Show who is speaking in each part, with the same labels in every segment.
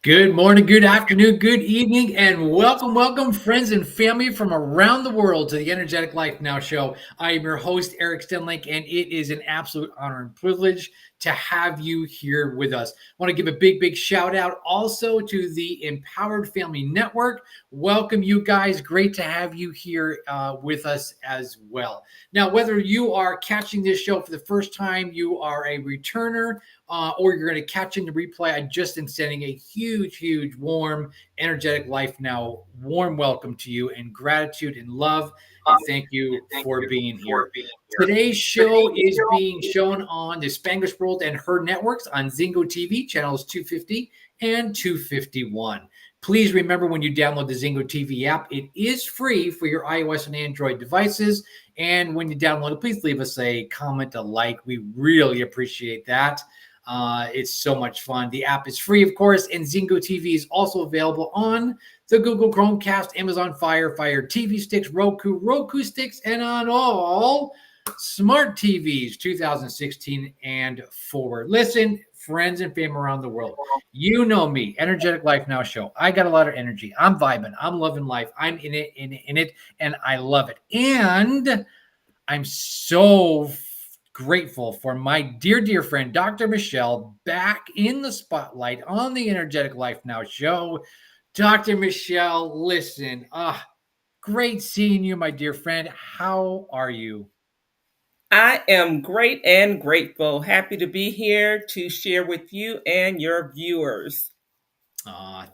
Speaker 1: Good morning, good afternoon, good evening, and welcome, friends and family from around the world to the Energetic Life Now show. I am your host, Eric Stenlake, and it is an absolute honor and privilege to have you here with us. I want to give a big shout out also to the Empowered Family Network. Welcome, you guys. Great to have you here with us as well. Now, whether you are catching this show for the first time, you are a returner, or you're going to catch in the replay, I just am sending a huge, warm, energetic life now, warm welcome to you and gratitude and love. And thank you for being here. Today's show is being shown on the Spanglish World and H.E.R networks on Zingo TV, channels 250 and 251. Please remember when you download the Zingo TV app, it is free for your iOS and Android devices. And when you download it, please leave us a comment, a like. We really appreciate that. It's so much fun. The app is free, of course, and Zingo TV is also available on the Google Chromecast, Amazon Fire TV sticks, Roku sticks, and on all smart TVs 2016 and forward. Listen, friends and family around the world, you know me, Energetic Life Now show. I got a lot of energy. I'm vibing. I'm loving life. I'm in it, and I love it. And I'm so grateful for my dear friend, Dr. Michelle, back in the spotlight on the Energetic Life Now show. Dr. Michelle, listen, great seeing you, my dear friend. How are you?
Speaker 2: I am great and grateful. Happy to be here to share with you and your viewers.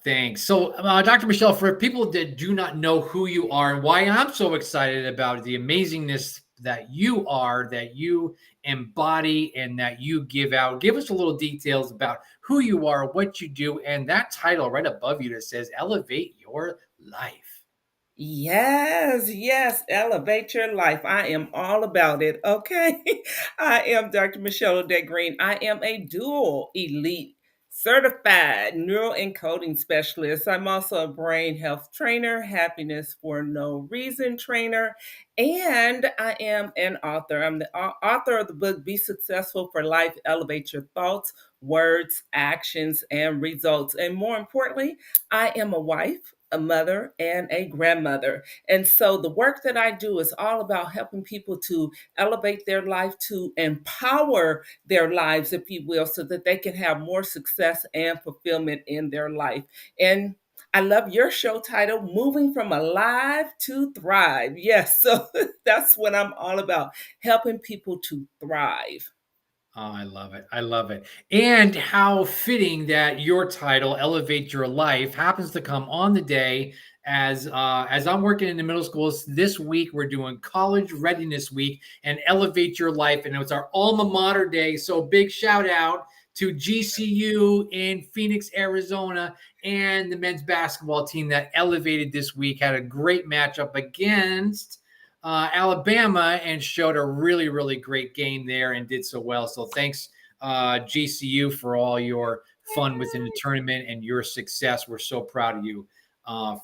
Speaker 1: Thanks. So, Dr. Michelle, for people that do not know who you are and why I'm so excited about the amazingness that you are, that you embody, and that you give out, give us a little details about who you are, what you do, and that title right above you that says Elevate Your Life.
Speaker 2: Yes, elevate your life. I am all about it. Okay. I am Dr. Michelle Odette Green. I am a dual elite certified neural encoding specialist. I'm also a brain health trainer, happiness for no reason trainer, and I am an author. I'm the author of the book Be Successful for Life, Elevate Your Thoughts, Words, Actions, and Results. And more importantly, I am a wife, a mother, and a grandmother. And so the work that I do is all about helping people to elevate their life, to empower their lives, if you will, so that they can have more success and fulfillment in their life. And I love your show title, Moving from Alive to Thrive. Yes, so that's what I'm all about, helping people to thrive.
Speaker 1: Oh, I love it. I love it. And how fitting that your title, Elevate Your Life, happens to come on the day as I'm working in the middle schools this week. We're doing College Readiness Week and Elevate Your Life. And it's our alma mater day. So big shout out to GCU in Phoenix, Arizona, and the men's basketball team that elevated this week. Had a great matchup against Alabama and showed a really great game there and did so well. So thanks, GCU, for all your fun within the tournament and your success. We're so proud of you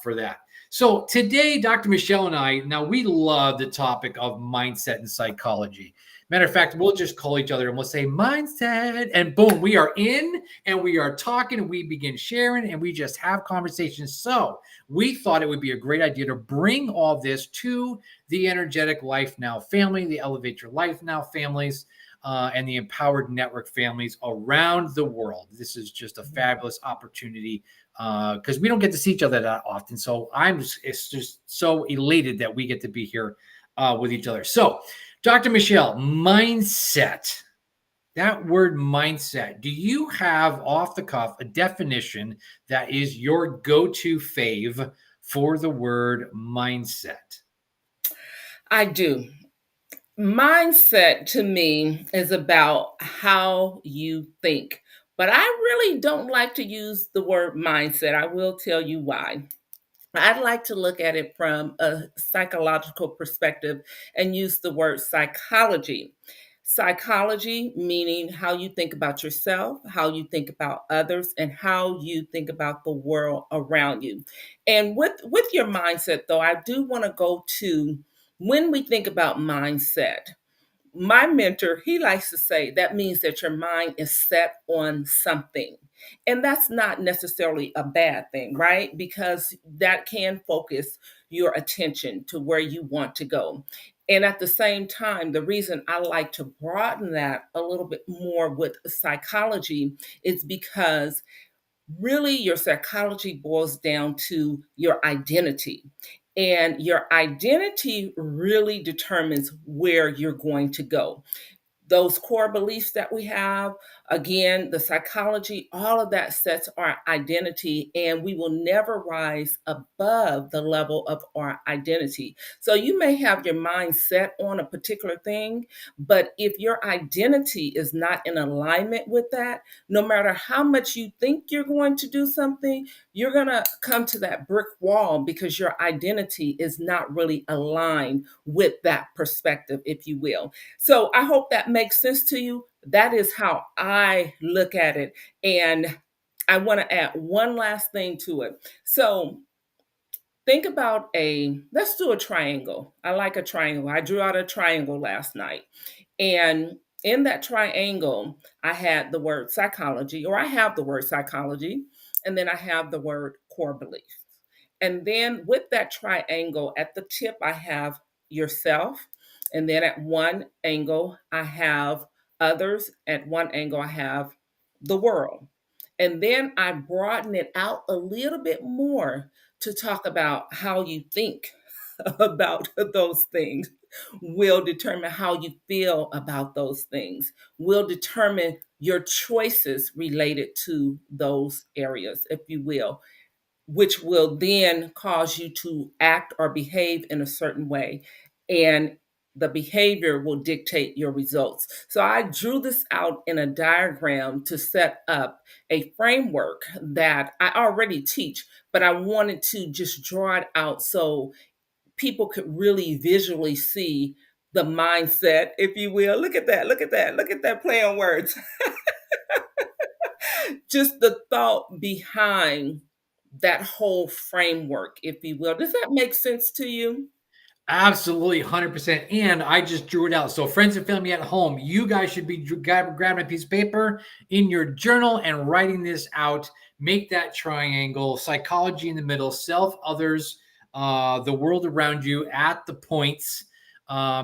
Speaker 1: for that. So today, Dr. Michelle and I, now we love the topic of mindset and psychology. Matter of fact, we'll just call each other and we'll say mindset, and boom, we are in and we are talking and we begin sharing and we just have conversations. So we thought it would be a great idea to bring all this to the Energetic Life Now family, the Elevate Your Life Now families, and the Empowered Network families around the world. This is just a fabulous opportunity because we don't get to see each other that often. So it's just so elated that we get to be here with each other. So, Dr. Michelle, mindset. That word mindset, do you have off the cuff a definition that is your go-to fave for the word mindset?
Speaker 2: I do. Mindset to me is about how you think. But I really don't like to use the word mindset. I will tell you why. I'd like to look at it from a psychological perspective and use the word psychology. Psychology meaning how you think about yourself, how you think about others, and how you think about the world around you. And with your mindset, though, I do want to go to when we think about mindset. my mentor, he likes to say that means that your mind is set on something. And that's not necessarily a bad thing, right? Because that can focus your attention to where you want to go. And at the same time, the reason I like to broaden that a little bit more with psychology is because really your psychology boils down to your identity. And your identity really determines where you're going to go. Those core beliefs that we have, again, the psychology, all of that sets our identity, and we will never rise above the level of our identity. So you may have your mind set on a particular thing, but if your identity is not in alignment with that, no matter how much you think you're going to do something, you're going to come to that brick wall because your identity is not really aligned with that perspective, if you will. So I hope that makes sense to you. That is how I look at it. And I want to add one last thing to it. So think about let's do a triangle. I like a triangle. I drew out a triangle last night. And in that triangle, I had the word psychology, or I have the word psychology, and then I have the word core belief. And then with that triangle, at the tip, I have yourself. And then at one angle, I have others. At one angle, I have the world. And then I broaden it out a little bit more to talk about how you think about those things will determine how you feel about those things, will determine your choices related to those areas, if you will, which will then cause you to act or behave in a certain way. And the behavior will dictate your results. So I drew this out in a diagram to set up a framework that I already teach, but I wanted to just draw it out so people could really visually see the mindset, if you will. Look at that, look at that, look at that play on words. Just the thought behind that whole framework, if you will. Does that make sense to you?
Speaker 1: Absolutely, 100%. And I just drew it out. So, friends and family at home, you guys should be grabbing a piece of paper in your journal and writing this out. Make that triangle, psychology in the middle, self, others, the world around you at the points,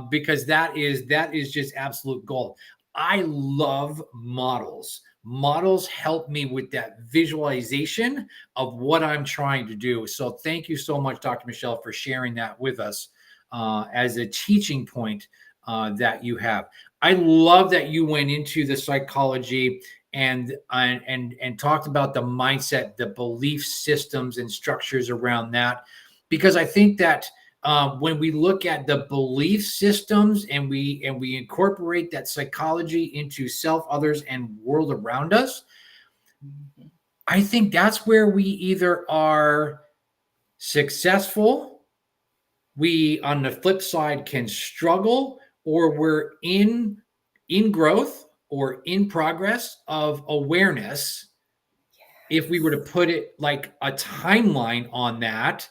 Speaker 1: because that is just absolute gold. I love models. Models help me with that visualization of what I'm trying to do. So, thank you so much, Dr. Michelle, for sharing that with us as a teaching point that you have. I love that you went into the psychology and talked about the mindset, the belief systems and structures around that, because I think that when we look at the belief systems and we incorporate that psychology into self, others, and world around us, I think that's where we either are successful, we on the flip side can struggle, or we're in growth or in progress of awareness. If we were to put it like a timeline on that,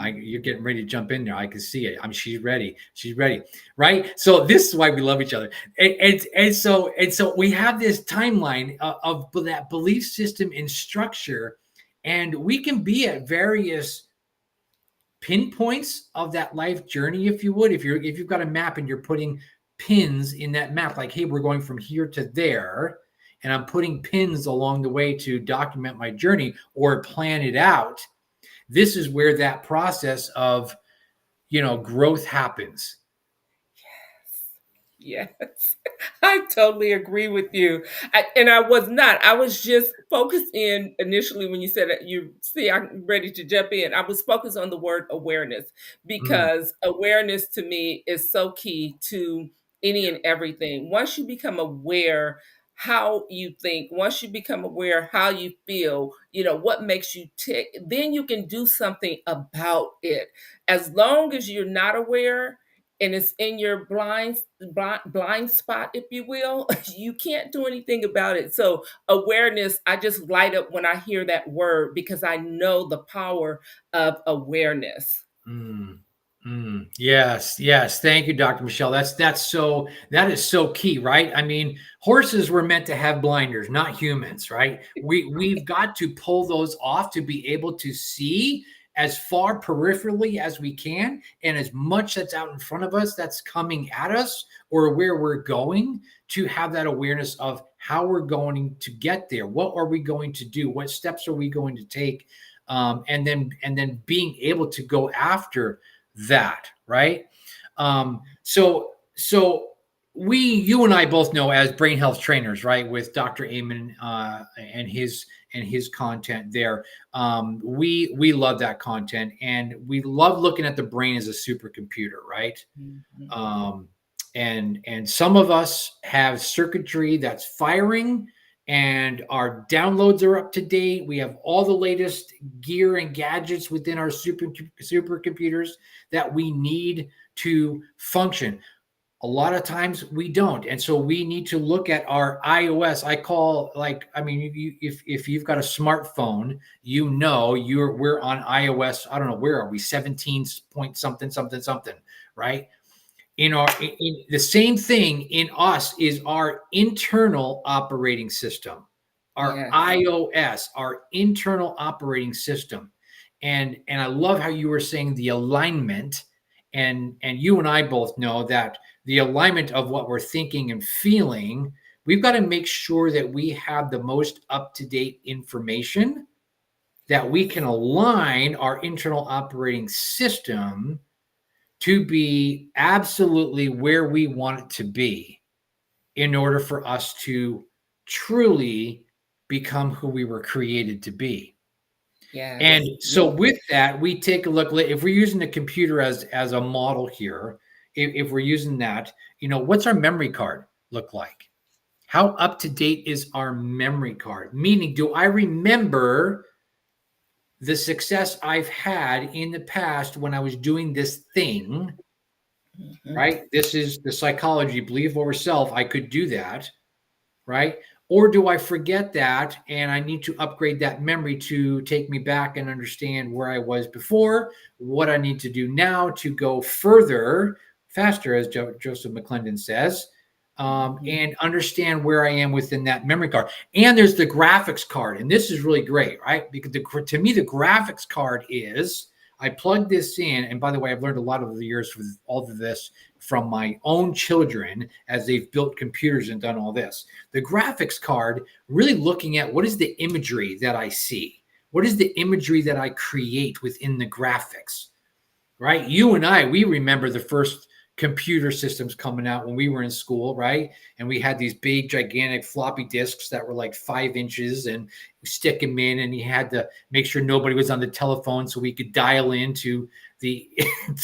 Speaker 1: you're getting ready to jump in there. I can see it. She's ready. She's ready, right? So this is why we love each other, and so we have this timeline of that belief system and structure, and we can be at various pinpoints of that life journey, if you would. If you've got a map and you're putting pins in that map, like, hey, we're going from here to there, and I'm putting pins along the way to document my journey or plan it out. This is where that process of growth happens.
Speaker 2: Yes, I totally agree with you. And I was not. I was just focused in initially when you said that. You see, I'm ready to jump in. I was focused on the word awareness
Speaker 1: Mm,
Speaker 2: because awareness to me is so key to any and everything. Once you become aware how you think, once you become aware how you feel, what makes you tick, then you can do something about it. As long as you're not aware, and it's in your blind spot, if you will, you can't do anything about it. So awareness, I just light up when I hear that word because I know the power of awareness.
Speaker 1: mm, mm. Yes, yes. Thank you, Dr. Michelle. That is so key, right? I mean, horses were meant to have blinders, not humans, right? We've got to pull those off to be able to see as far peripherally as we can, and as much that's out in front of us that's coming at us or where we're going, to have that awareness of how we're going to get there. What are we going to do? What steps are we going to take? And then being able to go after that, right? So you and I both know, as brain health trainers, right, with Dr. Amen and his content there. We love that content, and we love looking at the brain as a supercomputer, right?
Speaker 2: Mhm.
Speaker 1: Um, and some of us have circuitry that's firing, and our downloads are up to date. We have all the latest gear and gadgets within our supercomputers that we need to function. A lot of times we don't, and so we need to look at our iOS. If you've got a smartphone, we're on iOS. I don't know, where are we, 17 point something something something, right? In the same thing in us is our internal operating system, our
Speaker 2: Yes.
Speaker 1: iOS, our internal operating system. And I love how you were saying the alignment, and you and I both know that the alignment of what we're thinking and feeling, we've got to make sure that we have the most up-to-date information, that we can align our internal operating system to be absolutely where we want it to be, in order for us to truly become who we were created to be. And
Speaker 2: Yes.
Speaker 1: so
Speaker 2: Yes.
Speaker 1: with that, we take a look. If we're using the computer as a model here, if we're using that, what's our memory card look like? How up to date is our memory card? Meaning, do I remember the success I've had in the past when I was doing this thing,
Speaker 2: Mhm.
Speaker 1: right? This is the psychology, believe over self. I could do that, right? Or do I forget that and I need to upgrade that memory to take me back and understand where I was before, what I need to do now to go further, faster, as Joseph McClendon says,
Speaker 2: Mhm.
Speaker 1: and understand where I am within that memory card. And there's the graphics card, and this is really great, right? Because to me, the graphics card is, I plug this in, and by the way, I've learned a lot over the years with all of this from my own children as they've built computers and done all this. The graphics card, really looking at what is the imagery that I see? What is the imagery that I create within the graphics? Right? You and I, we remember the first computer systems coming out when we were in school, right? And we had these big, gigantic floppy disks that were like 5 inches, and we stick them in, and you had to make sure nobody was on the telephone so we could dial into the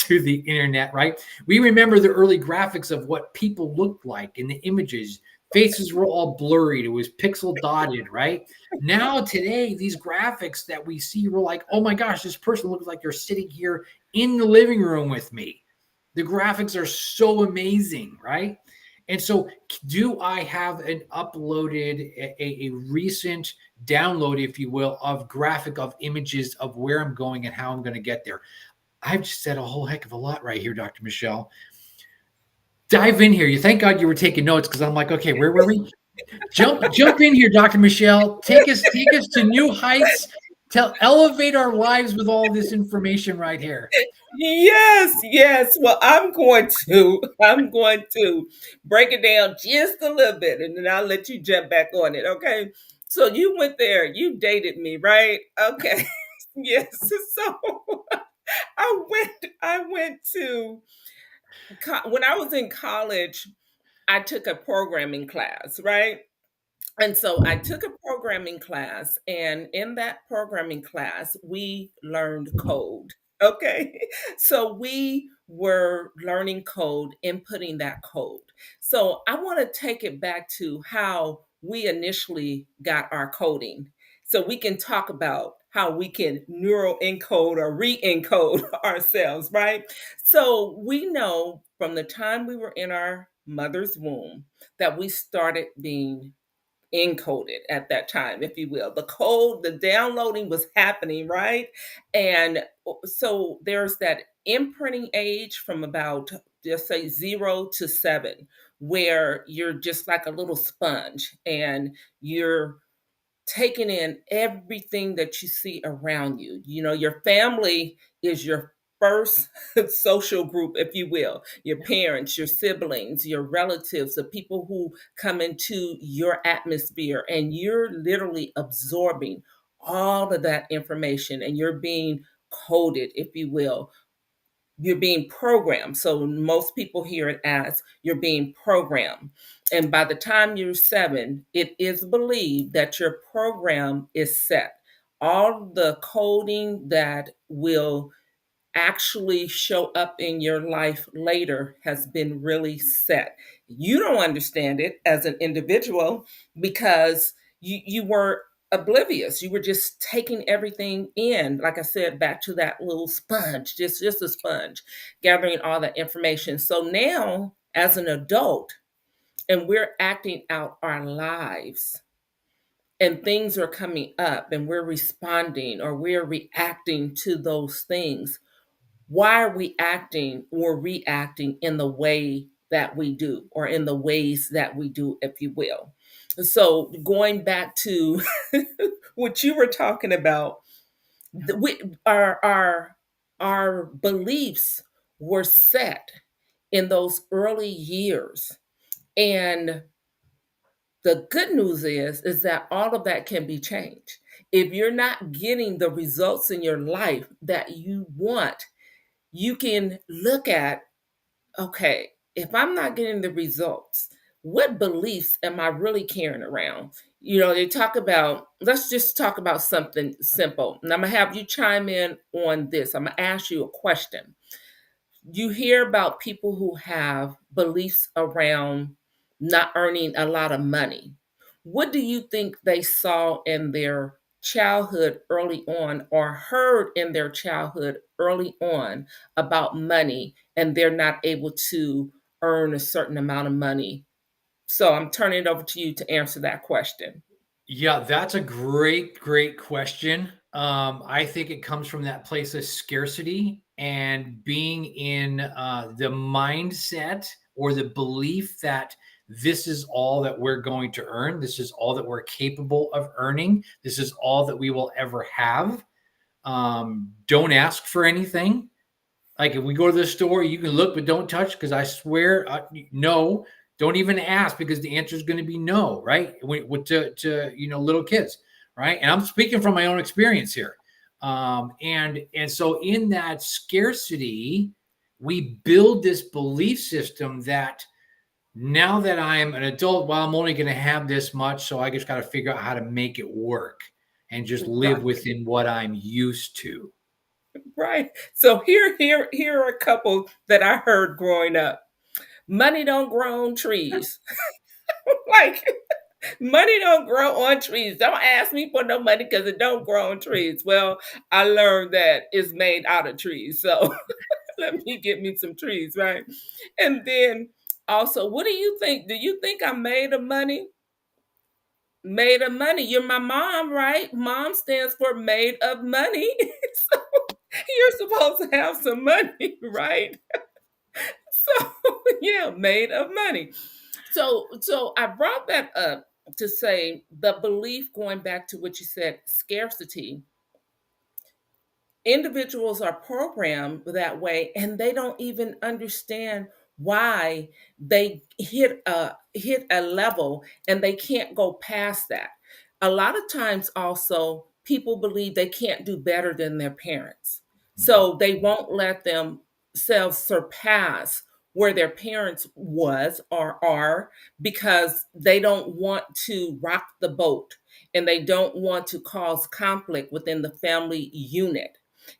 Speaker 1: to the internet, right? We remember the early graphics of what people looked like in the images. Faces were all blurred. It was pixel dotted, right? Now, today, these graphics that we see, we're like, oh my gosh, this person looks like they're sitting here in the living room with me. The graphics are so amazing, right? And so, do I have an uploaded, a recent download, if you will, of graphic of images of where I'm going and how I'm going to get there? I've just said a whole heck of a lot right here, Dr. Michelle. Dive in here. You thank God you were taking notes, because I'm like, okay, where were we? Jump in here, Dr. Michelle. Take us to new heights. Elevate our lives with all this information right here.
Speaker 2: Yes, yes. Well, I'm going to break it down just a little bit, and then I'll let you jump back on it. Okay. So you went there, you dated me, right? Okay. Yes. So I went to when I was in college, I took a programming class, right? And so I took a programming class, and in that programming class, we learned code. Okay. So we were learning code, inputting that code. So I want to take it back to how we initially got our coding. So we can talk about how we can neural encode or re encode ourselves, right? So we know from the time we were in our mother's womb that we started being encoded at that time, if you will. The code, the downloading was happening, right? And so there's that imprinting age from about, just say, 0 to 7, where you're just like a little sponge and you're taking in everything that you see around you. You know, your family is your first social group, if you will. Your parents, your siblings, your relatives, the people who come into your atmosphere, and you're literally absorbing all of that information and you're being coded, if you will. You're being programmed. So most people hear it as you're being programmed. And by the time you're 7, it is believed that your program is set. All the coding that will actually show up in your life later has been really set. You don't understand it as an individual because you were oblivious. You were just taking everything in. Like I said, back to that little sponge, just a sponge, gathering all that information. So now, as an adult, and we're acting out our lives, and things are coming up, and we're responding or we're reacting to those things, why are we acting or reacting in the way that we do, or in the ways that we do, if you will? So going back to what you were talking about, we, our beliefs were set in those early years, and the good news is that all of that can be changed. If you're not getting the results in your life that you want, you can look at, okay, if I'm not getting the results, what beliefs am I really carrying around? You know, they talk about, let's just talk about something simple. And I'm going to have you chime in on this. I'm going to ask you a question. You hear about people who have beliefs around not earning a lot of money. What do you think they saw in their childhood early on, or heard in their childhood early on about money, and they're not able to earn a certain amount of money? So I'm turning it over to you to answer that question.
Speaker 1: Yeah, that's a great question. I think it comes from that place of scarcity and being in the mindset or the belief that this is all that we're going to earn. This is all that we're capable of earning. This is all that we will ever have. Don't ask for anything. Like if we go to the store, you can look, but don't touch because I swear, no, don't even ask because the answer is going to be no, right? To little kids, right? And I'm speaking from my own experience here. And so in that scarcity, we build this belief system that now that I'm an adult, well, I'm only going to have this much, so I just got to figure out how to make it work and just live
Speaker 2: Right.
Speaker 1: within what I'm used to.
Speaker 2: Right. So here are a couple that I heard growing up. Money don't grow on trees. Like, money don't grow on trees. Don't ask me for no money because it don't grow on trees. Well, I learned that it's made out of trees. So let me get me some trees, right? And then also, what do you think? Do you think I'm made of money? Made of money. You're my mom, right? Mom stands for made of money. So you're supposed to have some money, right? So yeah, made of money. So I brought that up to say the belief, going back to what you said, scarcity. Individuals are programmed that way, and they don't even understand why they hit a level and they can't go past that. A lot of times also people believe they can't do better than their parents, so they won't let themselves surpass where their parents was or are, because they don't want to rock the boat and they don't want to cause conflict within the family unit.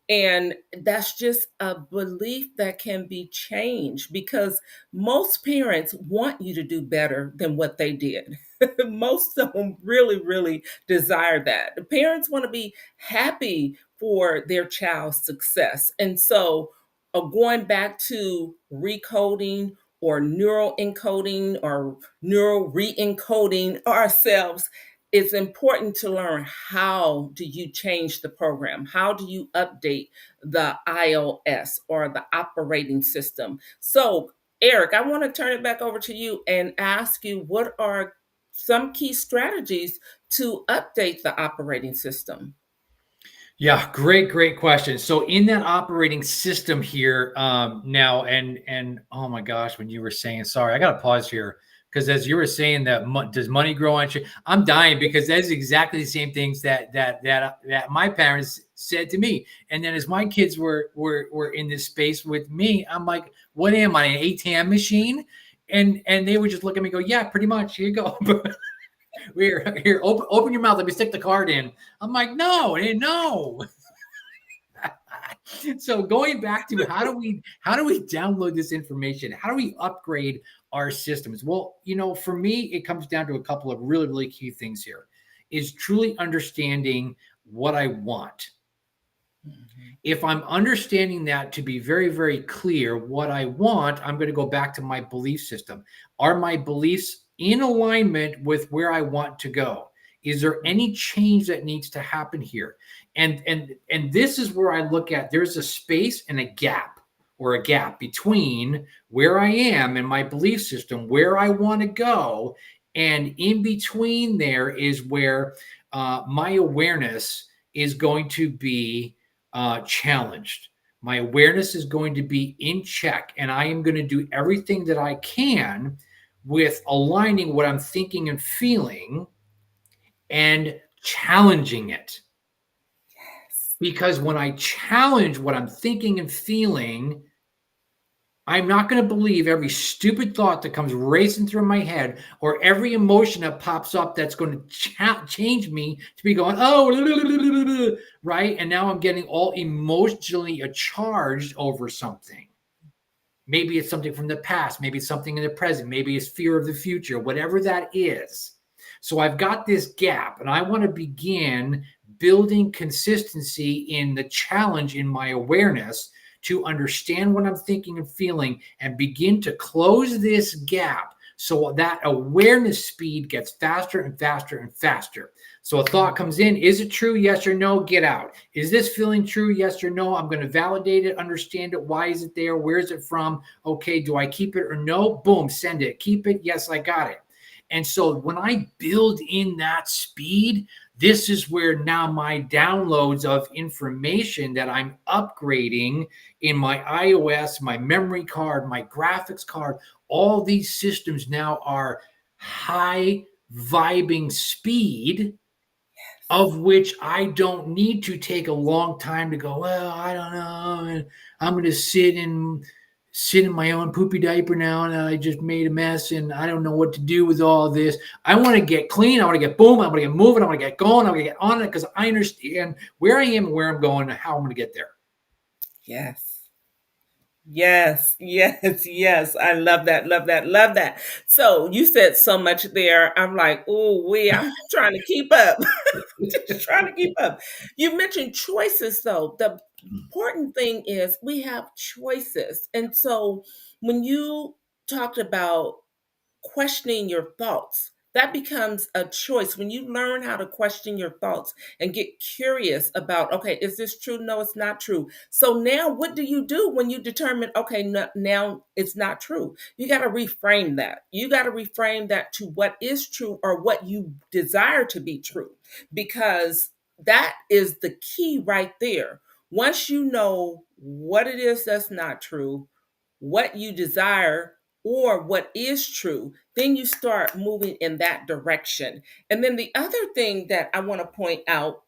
Speaker 2: And that's just a belief that can be changed, because most parents want you to do better than what they did. Most of them really, really desire that. The parents want to be happy for their child's success. And so, going back to recoding or neural encoding or neural re encoding ourselves, it's important to learn, how do you change the program? How do you update the iOS or the operating system? So, Eric, I want to turn it back over to you and ask you, what are some key strategies to update the operating system?
Speaker 1: Yeah, great question. So in that operating system here now, and oh my gosh, when you were saying, sorry, I got to pause here because as you were saying that, does money grow on you? I'm dying because that's exactly the same things that my parents said to me. And then as my kids were in this space with me, I'm like, what am I, an ATM machine? And they would just look at me and go, yeah, pretty much. Here you go. Here, open your mouth. Let me stick the card in. I'm like, no, no. So going back to how do we download this information? How do we upgrade our systems? Well, for me, it comes down to a couple of really key things here. Is truly understanding what I want. Mm-hmm. If I'm understanding that to be very clear what I want, I'm going to go back to my belief system. Are my beliefs in alignment with where I want to go? Is there any change that needs to happen here? And this is where I look at, there's a space and a gap between where I am in my belief system, where I want to go. And in between there is where my awareness is going to be challenged. My awareness is going to be in check, and I am going to do everything that I can with aligning what I'm thinking and feeling and challenging it. Yes. Because when I challenge what I'm thinking and feeling, I'm not going to believe every stupid thought that comes racing through my head or every emotion that pops up that's going to change me to be going, oh, right? And now I'm getting all emotionally charged over something. Maybe it's something from the past. Maybe it's something in the present. Maybe it's fear of the future, whatever that is. So I've got this gap, and I want to begin building consistency in the challenge in my awareness to understand what I'm thinking and feeling and begin to close this gap so that awareness speed gets faster and faster and faster. So a thought comes in, is it true? Yes or no? Get out. Is this feeling true? Yes or no? I'm going to validate it, understand it. Why is it there? Where is it from? Okay, do I keep it or no? Boom, send it. Keep it. Yes, I got it. And so when I build in that speed, this is where now my downloads of information that I'm upgrading in my iOS, my memory card, my graphics card, all these systems now are high vibing speed, of which I don't need to take a long time to go, well, I don't know. I'm going to sit in my own poopy diaper now, and I just made a mess, and I don't know what to do with all this. I want to get clean. I want to get boom. I want to get moving. I want to get going. I want to get on it because I understand where I am and where I'm going and how I'm going to get there.
Speaker 2: Yes. Yes. I love that. So you said so much there. I'm like, I'm trying to keep up. Just trying to keep up. You mentioned choices, though. The important thing is we have choices. And so when you talked about questioning your thoughts, that becomes a choice. When you learn how to question your thoughts and get curious about, okay, is this true? No, it's not true. So now what do you do when you determine, okay, no, now it's not true? You got to reframe that. You got to reframe that to what is true or what you desire to be true, because that is the key right there. Once you know what it is that's not true, what you desire, or what is true, then you start moving in that direction. And then the other thing that I want to point out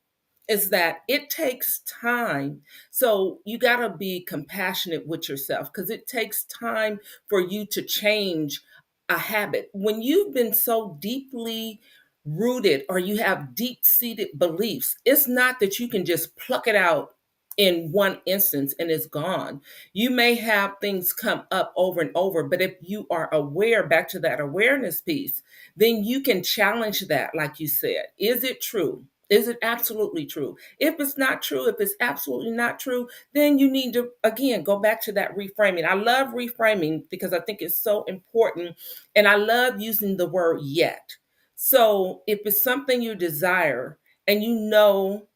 Speaker 2: is that it takes time. So you got to be compassionate with yourself, because it takes time for you to change a habit. When you've been so deeply rooted or you have deep seated beliefs, it's not that you can just pluck it out in one instance and it's gone. You may have things come up over and over, but if you are aware, back to that awareness piece, then you can challenge that. Like you said, is it true? Is it absolutely true? If it's not true, if it's absolutely not true, then you need to, again, go back to that reframing. I love reframing because I think it's so important. And I love using the word yet. So if it's something you desire and you know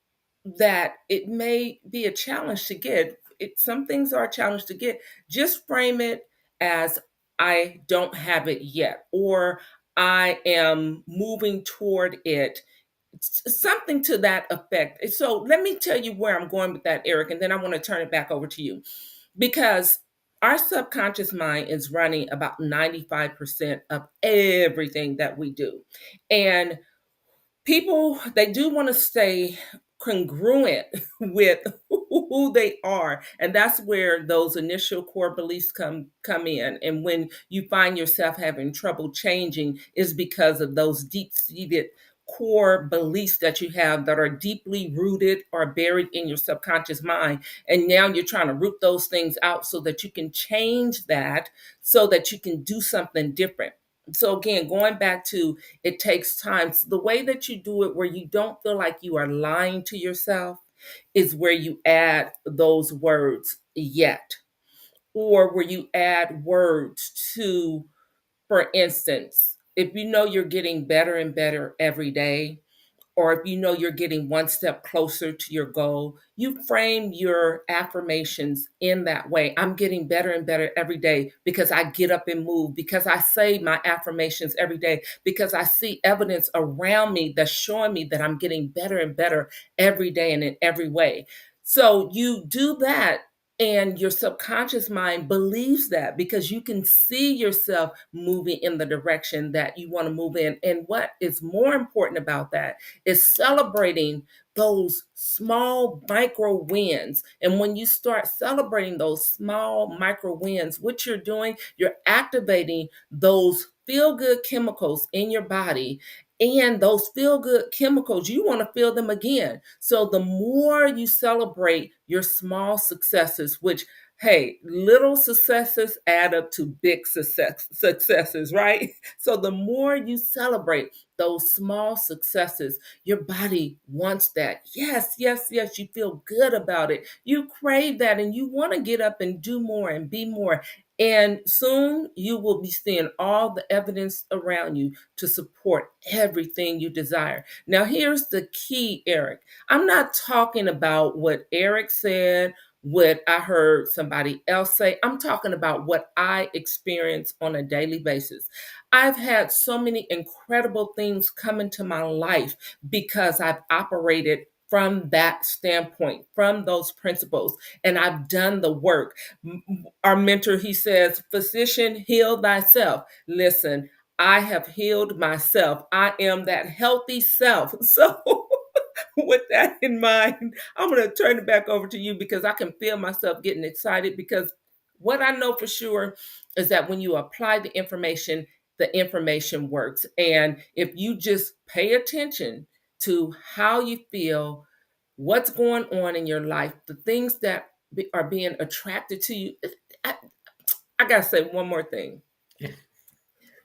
Speaker 2: that it may be a challenge to get, some things are a challenge to get, just frame it as I don't have it yet, or I am moving toward it, something to that effect. So let me tell you where I'm going with that, Eric, and then I want to turn it back over to you, because our subconscious mind is running about 95% of everything that we do. And people, they do want to stay congruent with who they are, and that's where those initial core beliefs come in. And when you find yourself having trouble changing, is because of those deep-seated core beliefs that you have that are deeply rooted or buried in your subconscious mind. And now you're trying to root those things out so that you can change that, so that you can do something different. So again, going back to, it takes time. So the way that you do it where you don't feel like you are lying to yourself is where you add those words yet, or where you add words to, for instance, if you know you're getting better and better every day, or if you know you're getting one step closer to your goal, you frame your affirmations in that way. I'm getting better and better every day because I get up and move, because I say my affirmations every day, because I see evidence around me that's showing me that I'm getting better and better every day and in every way. So you do that, and your subconscious mind believes that because you can see yourself moving in the direction that you want to move in. And what is more important about that is celebrating those small micro wins. And when you start celebrating those small micro wins, what you're doing, you're activating those feel good chemicals in your body. And those feel good chemicals, you want to feel them again. So the more you celebrate your small successes, which, hey, little successes add up to big successes, right? So the more you celebrate those small successes, your body wants that. Yes, yes, yes. You feel good about it. You crave that, and you want to get up and do more and be more. And soon you will be seeing all the evidence around you to support everything you desire. Now, here's the key, Eric. I'm not talking about what Eric said, what I heard somebody else say. I'm talking about what I experience on a daily basis. I've had so many incredible things come into my life because I've operated from that standpoint, from those principles, and I've done the work. Our mentor, he says, physician, heal thyself. Listen, I have healed myself. I am that healthy self. So with that in mind, I'm going to turn it back over to you, because I can feel myself getting excited, because what I know for sure is that when you apply the information works. And if you just pay attention to how you feel, what's going on in your life, the things that are being attracted to you. I, I got to say one more thing.
Speaker 1: Yeah.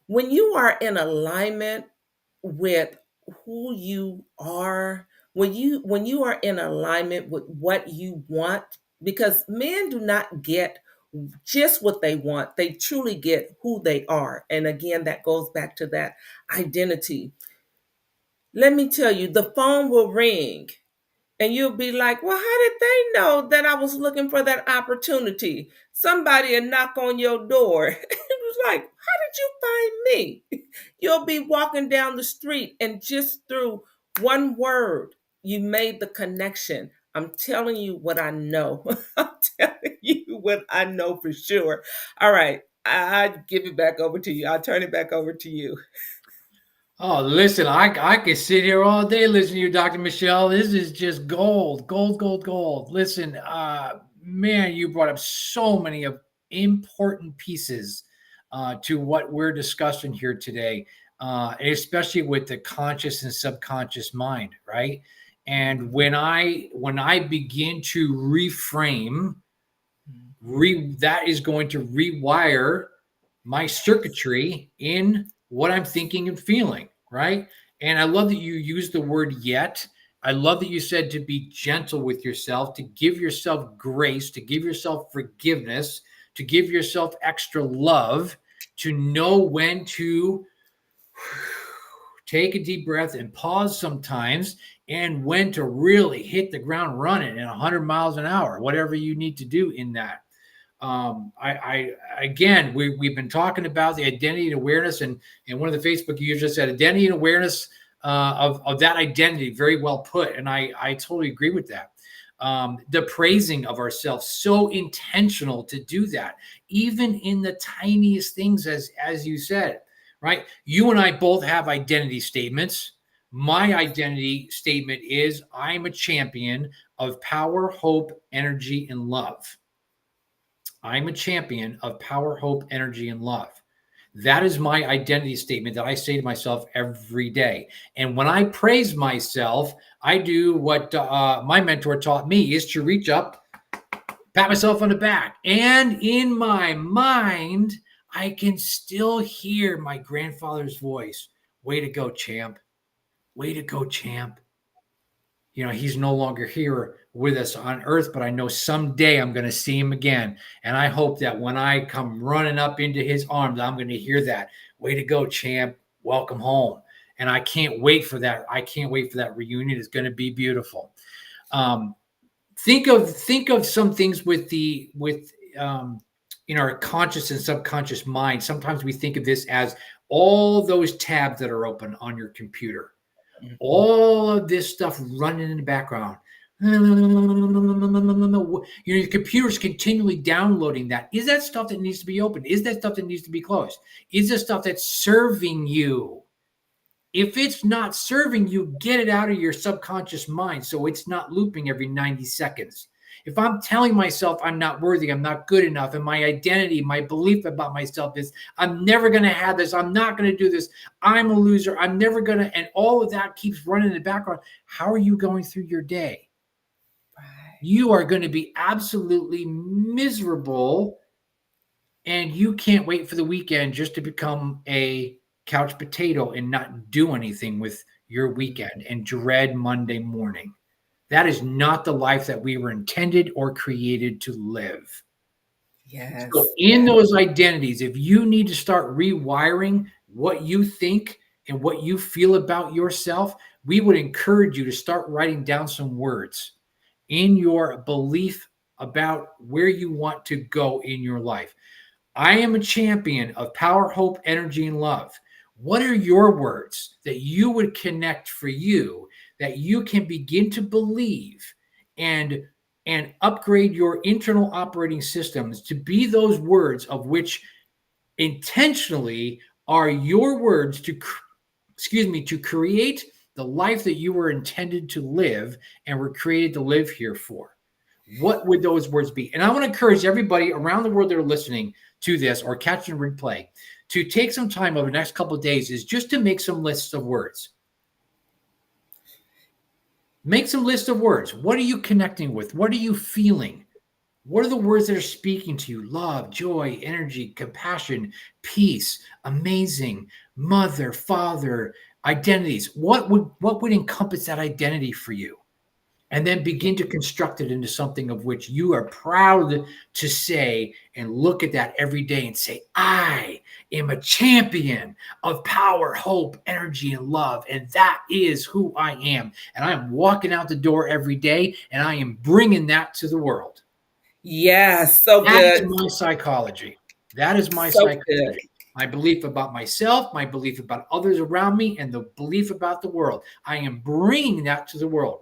Speaker 2: When you are in alignment with who you are, when you are in alignment with what you want, because men do not get just what they want, they truly get who they are. And again, that goes back to that identity. Let me tell you, the phone will ring and you'll be like, well, how did they know that I was looking for that opportunity? Somebody will knock on your door. It was like, how did you find me? You'll be walking down the street, and just through one word, you made the connection. I'm telling you what I know. I'm telling you what I know for sure. All right. I give it back over to you. I'll turn it back over to you.
Speaker 1: Oh, listen, I could sit here all day listening to you, Dr. Michelle. This is just gold, gold, gold, gold. Listen, man, you brought up so many of important pieces to what we're discussing here today, especially with the conscious and subconscious mind, right? And when I begin to reframe, that is going to rewire my circuitry in what I'm thinking and feeling, right? And I love that you used the word yet. I love that you said to be gentle with yourself, to give yourself grace, to give yourself forgiveness, to give yourself extra love, to know when to take a deep breath and pause sometimes, and when to really hit the ground running at 100 miles an hour, whatever you need to do in that. Again, we've been talking about the identity and awareness, and one of the Facebook users said identity and awareness of that identity. Very well put, and I totally agree with that. The praising of ourselves, so intentional to do that, even in the tiniest things, as you said, right? You and I both have identity statements. My identity statement is I'm a champion of power, hope, energy, and love. I'm a champion of power, hope, energy, and love. That is my identity statement that I say to myself every day. And when I praise myself, I do what my mentor taught me is to reach up, pat myself on the back. And in my mind, I can still hear my grandfather's voice. Way to go, champ. Way to go, champ. You know, he's no longer here with us on earth, but I know someday I'm going to see him again. And I hope that when I come running up into his arms, I'm going to hear that. Way to go, champ. Welcome home. And I can't wait for that. I can't wait for that reunion. It's going to be beautiful. Think of some things with in our conscious and subconscious mind. Sometimes we think of this as all those tabs that are open on your computer. All of this stuff running in the background. Your computer's continually downloading that. Is that stuff that needs to be opened? Is that stuff that needs to be closed? Is that stuff that's serving you? If it's not serving you, get it out of your subconscious mind so it's not looping every 90 seconds. If I'm telling myself I'm not worthy, I'm not good enough, and my identity, my belief about myself is I'm never going to have this, I'm not going to do this, I'm a loser, I'm never going to, and all of that keeps running in the background, how are you going through your day? Right. You are going to be absolutely miserable, and you can't wait for the weekend just to become a couch potato and not do anything with your weekend and dread Monday morning. That is not the life that we were intended or created to live.
Speaker 2: Yes.
Speaker 1: So in those identities, if you need to start rewiring what you think and what you feel about yourself, we would encourage you to start writing down some words in your belief about where you want to go in your life. I am a champion of power, hope, energy, and love. What are your words that you would connect for you that you can begin to believe and upgrade your internal operating systems to be those words of which intentionally are your words to create the life that you were intended to live and were created to live here for? What would those words be? And I want to encourage everybody around the world that are listening to this or catching replay to take some time over the next couple of days is just to make some lists of words. Make some list of words. What are you connecting with? What are you feeling? What are the words that are speaking to you? Love, joy, energy, compassion, peace, amazing, mother, father, identities. What would encompass that identity for you? And then begin to construct it into something of which you are proud to say and look at that every day and say, I am a champion of power, hope, energy, and love. And that is who I am. And I am walking out the door every day and I am bringing that to the world.
Speaker 2: Yes, so
Speaker 1: That is
Speaker 2: good.
Speaker 1: my psychology. That is my
Speaker 2: So
Speaker 1: psychology.
Speaker 2: good.
Speaker 1: My belief about myself, my belief about others around me, and the belief about the world. I am bringing that to the world.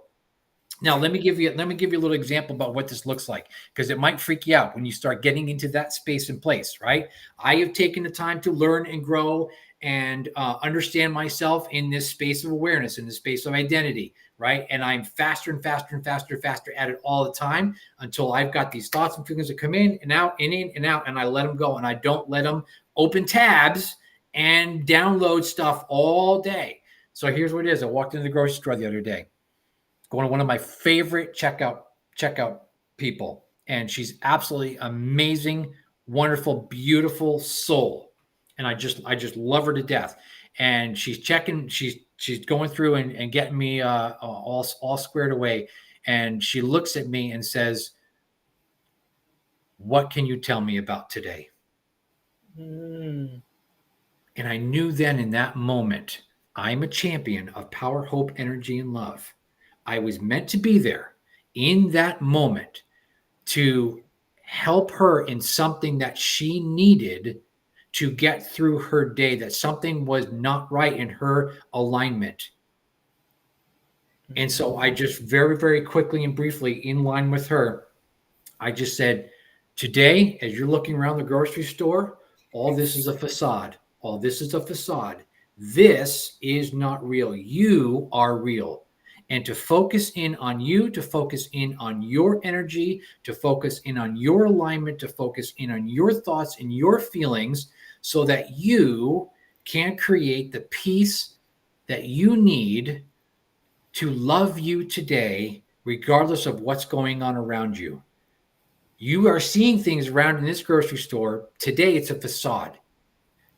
Speaker 1: Now, let me give you a little example about what this looks like, because it might freak you out when you start getting into that space and place, right? I have taken the time to learn and grow and understand myself in this space of awareness, in this space of identity, right? And I'm faster and faster and faster and faster at it all the time until I've got these thoughts and feelings that come in and out, and out, and I let them go, and I don't let them open tabs and download stuff all day. So here's what it is. I walked into the grocery store the other day, going to one of my favorite checkout people, and she's absolutely amazing, wonderful, beautiful soul, and I just love her to death. And she's checking, she's going through and getting me all squared away, and she looks at me and says, "What can you tell me about today?" And I knew then in that moment I'm a champion of power, hope, energy, and love. I was meant to be there in that moment to help her in something that she needed to get through her day, that something was not right in her alignment. And so I just very, very quickly and briefly, in line with her, I just said, today, as you're looking around the grocery store, all this is a facade. All this is a facade. This is not real. You are real. And to focus in on you, to focus in on your energy, to focus in on your alignment, to focus in on your thoughts and your feelings, so that you can create the peace that you need to love you today, regardless of what's going on around you. You are seeing things around in this grocery store. Today, it's a facade.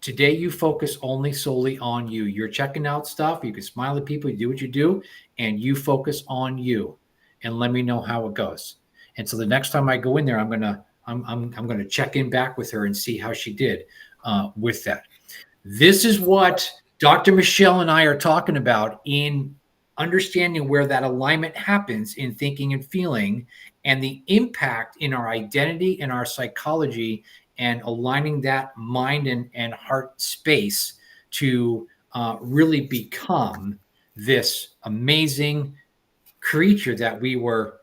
Speaker 1: Today, you focus only solely on you. You're checking out stuff. You can smile at people. You do what you do, and you focus on you. And let me know how it goes. And so the next time I go in there, I'm gonna check in back with her and see how she did with that. This is what Dr. Michelle and I are talking about in understanding where that alignment happens in thinking and feeling, and the impact in our identity and our psychology, and aligning that mind and heart space to really become this amazing creature that we were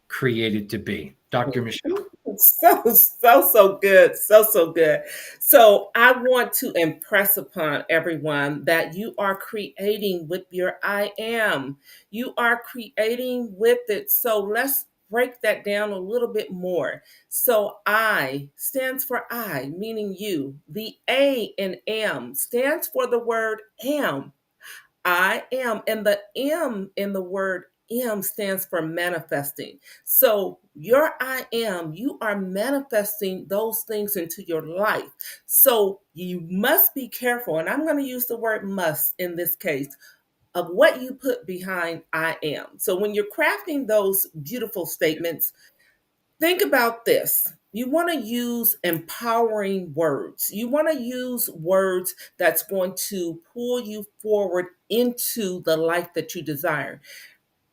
Speaker 1: created to be. Dr. Michelle.
Speaker 2: So good. So good. So I want to impress upon everyone that you are creating with your I am. You are creating with it. So let's break that down a little bit more. So I stands for I, meaning you. The A in am stands for the word am. I am. And the M in the word M stands for manifesting. So your I am, you are manifesting those things into your life. So you must be careful, and I'm going to use the word must in this case, of what you put behind I am. So when you're crafting those beautiful statements, think about this. You want to use empowering words. You want to use words that's going to pull you forward into the life that you desire.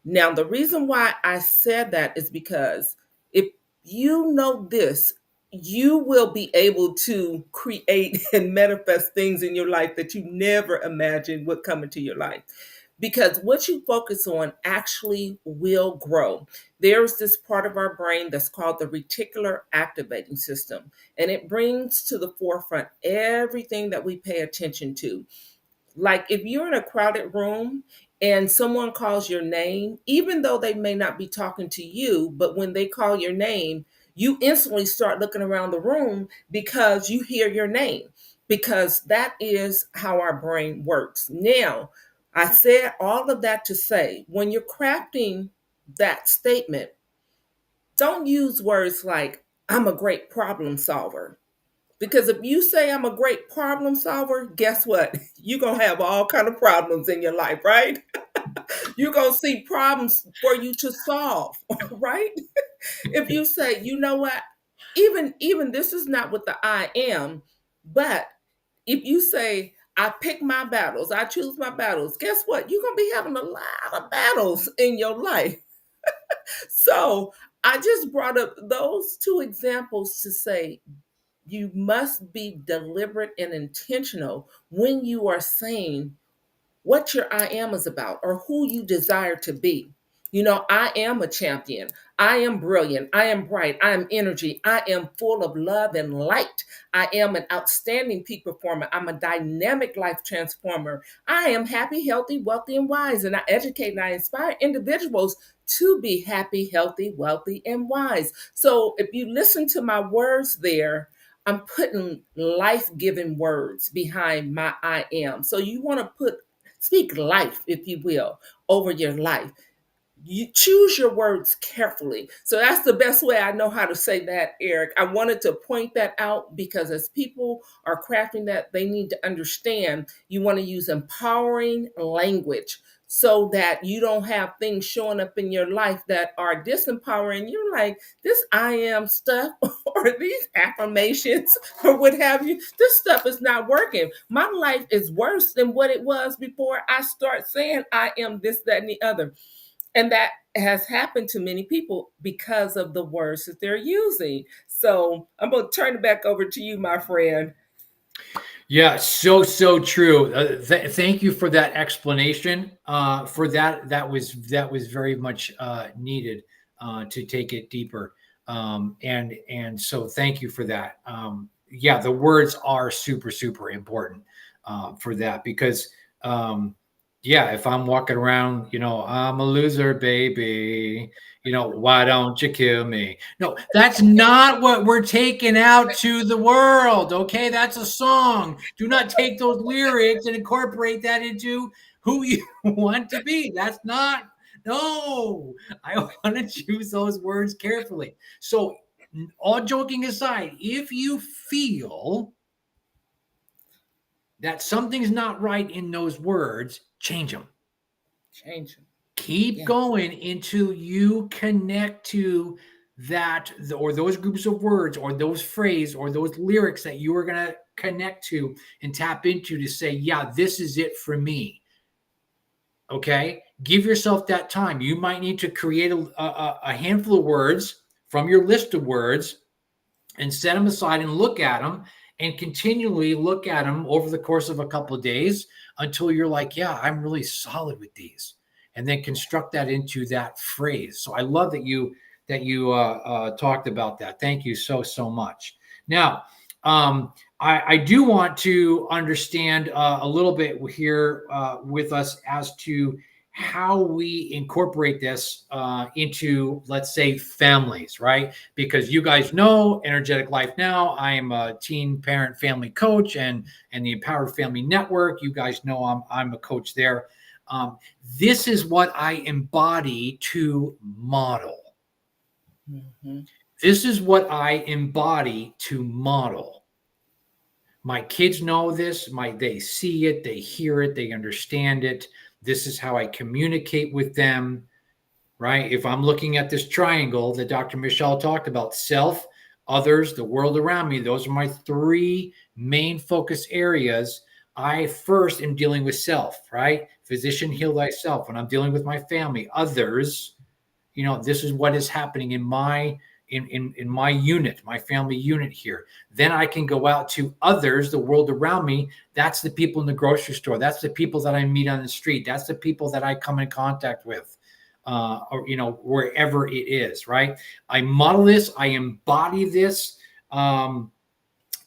Speaker 2: Now, the reason why I said that is because if you know this, you will be able to create and manifest things in your life that you never imagined would come into your life. Because what you focus on actually will grow. There's this part of our brain that's called the reticular activating system, and it brings to the forefront everything that we pay attention to. Like if you're in a crowded room and someone calls your name, even though they may not be talking to you, but when they call your name, you instantly start looking around the room because you hear your name, because that is how our brain works. Now, I said all of that to say when you're crafting that statement, don't use words like, I'm a great problem solver. Because if you say I'm a great problem solver, guess what? You're going to have all kind of problems in your life, right? You're going to see problems for you to solve, right? If you say, you know what? Even this is not what the I am, but if you say I pick my battles, I choose my battles, guess what? You're going to be having a lot of battles in your life. So, I just brought up those two examples to say you must be deliberate and intentional when you are saying what your I am is about or who you desire to be. You know, I am a champion. I am brilliant. I am bright. I am energy. I am full of love and light. I am an outstanding peak performer. I'm a dynamic life transformer. I am happy, healthy, wealthy, and wise. And I educate and I inspire individuals to be happy, healthy, wealthy, and wise. So if you listen to my words there, I'm putting life giving words behind my I am. So you want to speak life, if you will, over your life. You choose your words carefully. So that's the best way I know how to say that, Eric. I wanted to point that out because as people are crafting that, they need to understand you want to use empowering language so that you don't have things showing up in your life that are disempowering. You're like, this I am stuff or these affirmations or what have you, this stuff is not working. My life is worse than what it was before I start saying I am this, that, and the other. And that has happened to many people because of the words that they're using. So I'm going to turn it back over to you, my friend.
Speaker 1: Yeah, so true. Thank you for that explanation. For that was very much needed to take it deeper. And so thank you for that. Yeah, the words are super important for that because yeah, if I'm walking around, I'm a loser, baby. Why don't you kill me? No, that's not what we're taking out to the world. Okay, that's a song. Do not take those lyrics and incorporate that into who you want to be. That's not, no, I want to choose those words carefully. So, all joking aside, if you feel that something's not right in those words, change them.
Speaker 2: Change them.
Speaker 1: Keep going until you connect to that or those groups of words or those phrases or those lyrics that you are going to connect to and tap into to say, yeah, this is it for me. Okay. Give yourself that time. You might need to create a handful of words from your list of words and set them aside and look at them and continually look at them over the course of a couple of days until you're like, yeah, I'm really solid with these, and then construct that into that phrase. So I love that you talked about that. Thank you so much. Now, I do want to understand a little bit here with us as to how we incorporate this into, let's say, families, right? Because you guys know Energetic Life Now, I am a teen parent family coach and the Empowered Family Network. You guys know I'm a coach there. This is what I embody to model. Mm-hmm. This is what I embody to model. My kids know this. They see it, they hear it, they understand it. This is how I communicate with them, right? If I'm looking at this triangle that Dr. Michelle talked about, self, others, the world around me, those are my three main focus areas. I first am dealing with self, right? Physician, heal thyself. When I'm dealing with my family, others, this is what is happening in my unit, my family unit here. Then I can go out to others, the world around me. That's the people in the grocery store. That's the people that I meet on the street. That's the people that I come in contact with, or wherever it is. Right? I model this. I embody this, and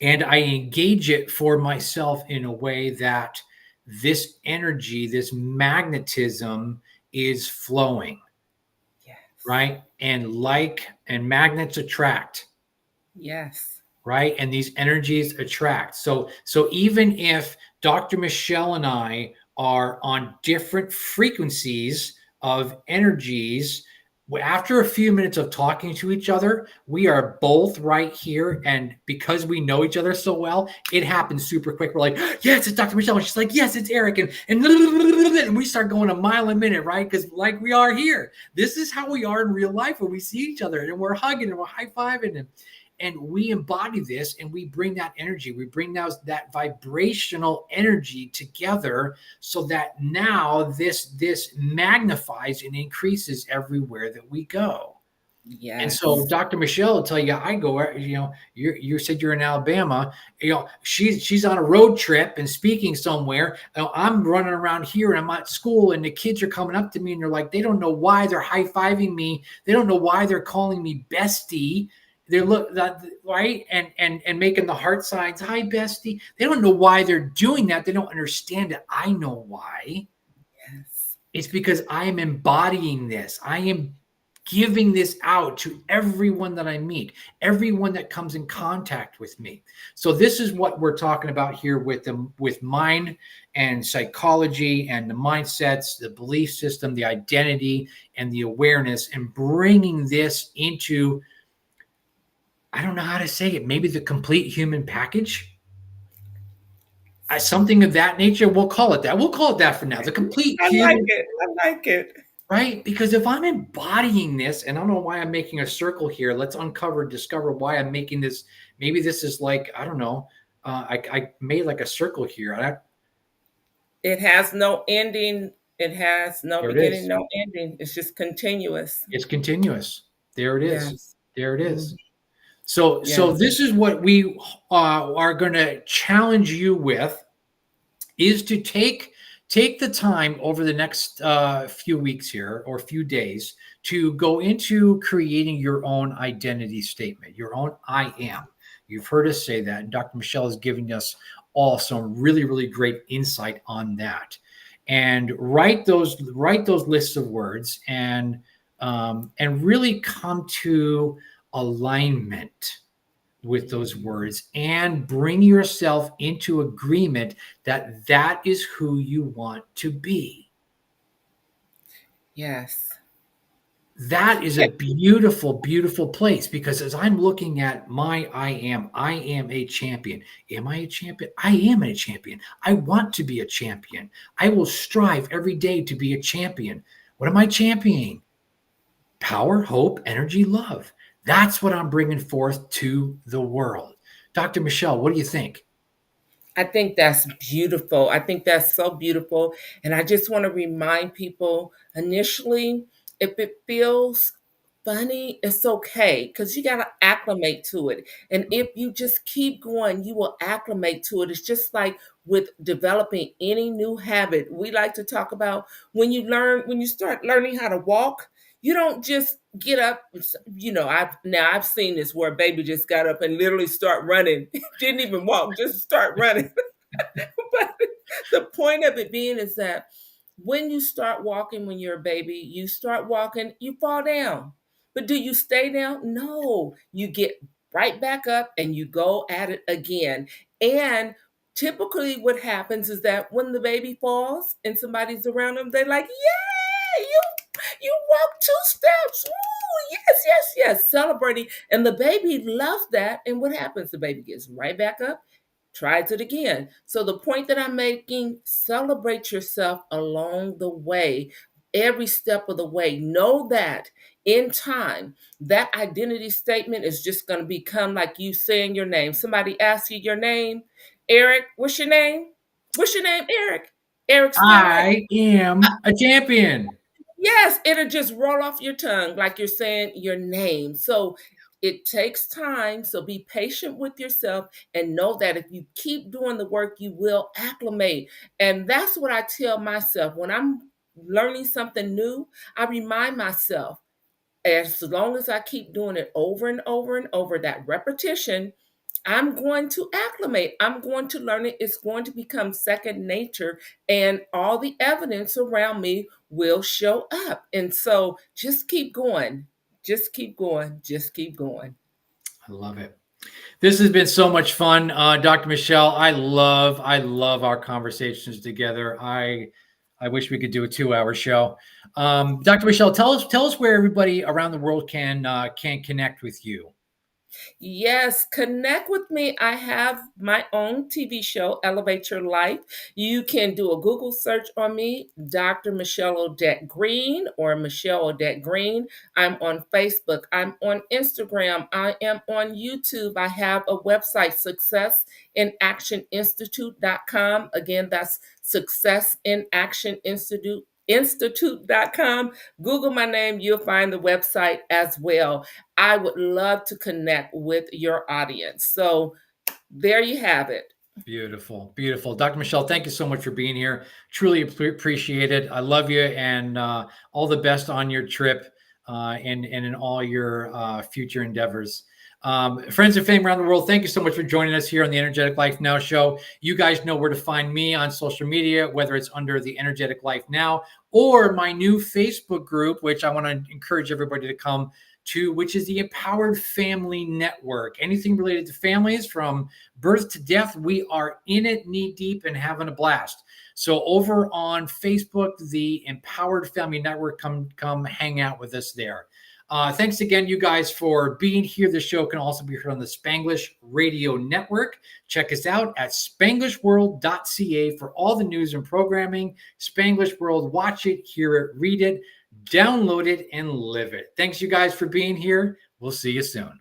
Speaker 1: I engage it for myself in a way that this energy, this magnetism, is flowing. Right? And magnets attract.
Speaker 2: Yes.
Speaker 1: Right? And these energies attract. So even if Dr. Michelle and I are on different frequencies of energies, after a few minutes of talking to each other, we are both right here. And because we know each other so well, it happens super quick. We're like, yes, it's Dr. Michelle. And she's like, yes, it's Eric. And we start going a mile a minute, right? Because like we are here. This is how we are in real life when we see each other and we're hugging and we're high-fiving. And we embody this and we bring that energy. We bring that vibrational energy together so that now this magnifies and increases everywhere that we go. Yes. And so Dr. Michelle will tell you, I go, you said you're in Alabama, she's on a road trip and speaking somewhere. I'm running around here and I'm at school and the kids are coming up to me and they're like, they don't know why they're high-fiving me. They don't know why they're calling me bestie. They're right and making the heart signs. Hi, bestie. They don't know why they're doing that. They don't understand it. I know why. Yes. It's because I am embodying this. I am giving this out to everyone that I meet, everyone that comes in contact with me. So this is what we're talking about here with mind and psychology and the mindsets, the belief system, the identity, and the awareness, and bringing this into, I don't know how to say it, maybe the complete human package. something of that nature. We'll call it that. We'll call it that for now. The complete
Speaker 2: I
Speaker 1: human,
Speaker 2: like it. I like it.
Speaker 1: right? Because if I'm embodying this, and I don't know why I'm making a circle here, let's discover why I'm making this. Maybe this is like, I don't know. I made like a circle here.
Speaker 2: It has no ending. It has no
Speaker 1: There it
Speaker 2: beginning,
Speaker 1: is.
Speaker 2: no ending. It's just continuous.
Speaker 1: It's continuous. There it is.
Speaker 2: Yes.
Speaker 1: There it
Speaker 2: Mhm.
Speaker 1: is. So
Speaker 2: Yes.
Speaker 1: this is what we are going to challenge you with, is to take the time over the next few weeks here, or few days, to go into creating your own identity statement, your own I am. You've heard us say that, and Dr. Michelle is giving us all some really, really great insight on that. And write those lists of words, and really come to alignment with those words, and bring yourself into agreement that that is who you want to be.
Speaker 2: Yes.
Speaker 1: That is a beautiful, beautiful place, because as I'm looking at my I am a champion. Am I a champion? I am a champion. I want to be a champion. I will strive every day to be a champion. What am I championing? Power, hope, energy, love. That's what I'm bringing forth to the world. Dr. Michelle, what do you think?
Speaker 2: I think that's beautiful. I think that's so beautiful. And I just want to remind people initially, if it feels funny, it's okay because you got to acclimate to it. And if you just keep going, you will acclimate to it. It's just like with developing any new habit. We like to talk about when you start learning how to walk, you don't just get up. I've seen this where a baby just got up and literally start running, didn't even walk, just start running. But the point of it being is that when you start walking when you're a baby, you start walking, you fall down. But do you stay down? No, you get right back up and you go at it again. And typically what happens is that when the baby falls and somebody's around them, they're like, "Yay, you walked 2 steps. Woo, yes, yes, yes," celebrating. And the baby loves that. And what happens? The baby gets right back up, tries it again. So the point that I'm making, celebrate yourself along the way, every step of the way. Know that in time, that identity statement is just going to become like you saying your name. Somebody asks you your name, Eric, what's your name? What's your name, Eric? Eric Stenlake.
Speaker 1: I am a champion.
Speaker 2: Yes, it'll just roll off your tongue like you're saying your name. So it takes time. So be patient with yourself and know that if you keep doing the work, you will acclimate. And that's what I tell myself when I'm learning something new. I remind myself, as long as I keep doing it over and over and over, that repetition, I'm going to acclimate. I'm going to learn it. It's going to become second nature, and all the evidence around me will show up. And so just keep going. Just keep going. Just keep going.
Speaker 1: I love it. This has been so much fun, Dr. Michelle. I love our conversations together. I wish we could do a 2-hour show. Dr. Michelle, tell us where everybody around the world can connect with you.
Speaker 2: Yes, connect with me. I have my own TV show, Elevate Your Life. You can do a Google search on me, Dr. Michelle Odette Green or Michelle Odette Green. I'm on Facebook. I'm on Instagram. I am on YouTube. I have a website, successinactioninstitute.com. Again, that's successinactioninstitute.com. Google my name, you'll find the website as well. I would love to connect with your audience. So there you have it.
Speaker 1: Beautiful, beautiful. Dr. Michelle, thank you so much for being here. Truly appreciate it. I love you, and all the best on your trip, and in all your future endeavors. Friends and fame around the world, thank you so much for joining us here on the Energetic Life Now show. You guys know where to find me on social media, whether it's under the Energetic Life Now or my new Facebook group, which I want to encourage everybody to come to, which is the Empowered Family Network. Anything related to families from birth to death, we are in it knee deep and having a blast. So over on Facebook, the Empowered Family Network, come hang out with us there. Thanks again, you guys, for being here. The show can also be heard on the Spanglish Radio Network. Check us out at SpanglishWorld.ca for all the news and programming. Spanglish World, watch it, hear it, read it, download it, and live it. Thanks, you guys, for being here. We'll see you soon.